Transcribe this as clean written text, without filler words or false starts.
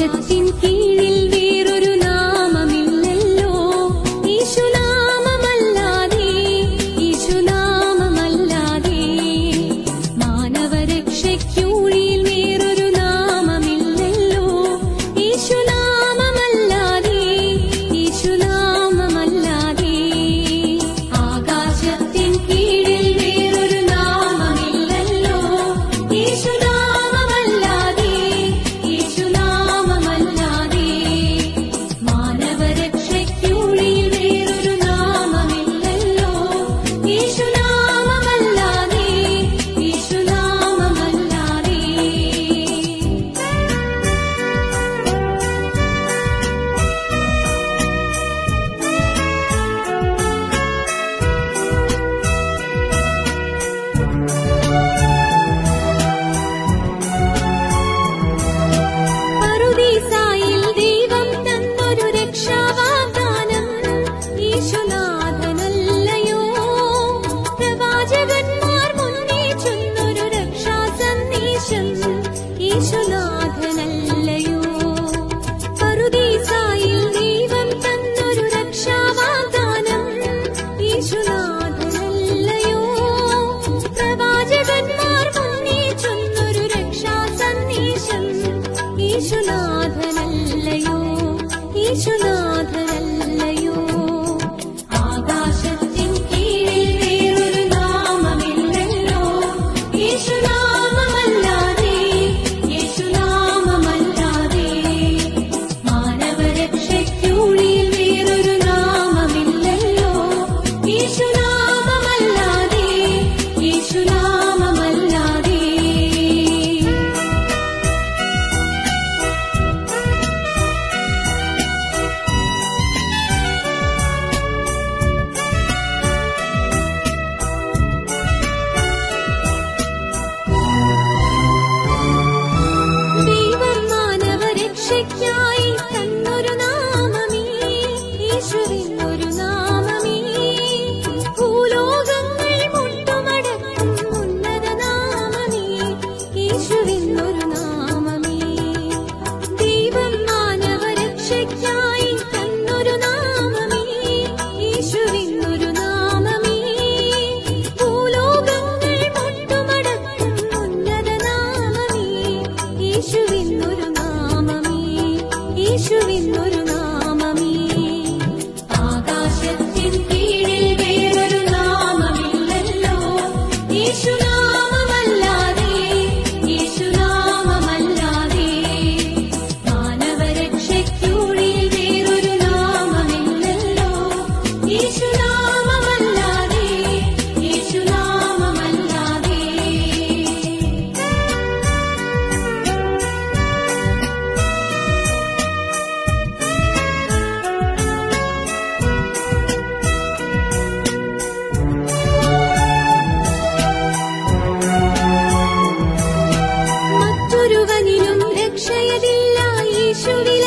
ആകാശത്തിൻ കീഴിൽ വേറൊരു നാമമില്ലല്ലോ യേശുനാമമല്ലാതെ, യേശുനാമമല്ലാതെ. മാനവരക്ഷയ്ക്കുഴിയിൽ വേറൊരു നാമമില്ലല്ലോ യേശുനാമമല്ലാതെ, യേശുനാമമല്ലാതെ. ആകാശത്തിൻ കീഴിൽ വേറൊരു നാമമില്ലല്ലോ യേശുനാമമല്ലാതെ, യേശുനാമമല്ലാതെ. മാനവരക്ഷയ്ക്കുഴിയിൽ വേറൊരു നാമമില്ലല്ലോ യേശുനാമമല്ലാതെ, യേശുനാമമല്ലാതെ. പറുദീസായിൽ ദൈവം തന്നൊരു രക്ഷാവാഗ്ദാനം യേശുനാഥനല്ലയോ. പ്രവാചകന്മാർ മുന്നേ ചൊന്നൊരു രക്ഷാസന്ദേശം യേശുനാഥനല്ലയോ. പറുദീസായിൽ ദൈവം തന്നൊരു രക്ഷാവാഗ്ദാനം യേശുനാഥനല്ലയോ. പ്രവാചകന്മാർ മുന്നേ ചൊന്നൊരു രക്ഷാസന്ദേശം യേശുനാഥനല്ലയോ, യേശുനാഥനല്ലയോ. ആകാശത്തിൻ കീഴിൽ വേറൊരു നാമമില്ലല്ലോ യേശുനാമമല്ലാതെ, യേശുനാമമല്ലാതെ. മാനവരക്ഷയ്ക്കുഴിയിൽ വേറൊരു നാമമില്ലല്ലോ യേശുനാമമല്ലാതെ, യേശുനാമമല്ലാതെ. ദൈവം മാനവരക്ഷയ്ക്കായി തന്നൊരു നാമമേ യേശുവിനൊരു നാമമേ. ഭൂലോകങ്ങൾ മുട്ടുമടക്കും ഉന്നത നാമമേ യേശുവിനൊരു നാമമേ. ദൈവം മാനവരക്ഷയ്ക്കായി തന്നൊരു നാമമേ യേശുവിനൊരു നാമമേ. ഭൂലോകങ്ങൾ മുട്ടുമടക്കും ഉന്നത നാമമേ യേശുവിനൊരു നാമമേ, യേശുവിനൊരു നാമമേ. ആകാശത്തിൻ കീഴിൽ വേറൊരു നാമമില്ലല്ലോ യേശുനാമമല്ലാതെ, യേശുനാമമല്ലാതെ. മാനവരക്ഷയ്ക്കുഴിയിൽ വേറൊരു നാമമില്ലല്ലോ യേശുനാമമല്ലാതെ, യേശുനാമമല്ലാതെ. മറ്റൊരുവനിലും രക്ഷയതില്ല യേശുവേ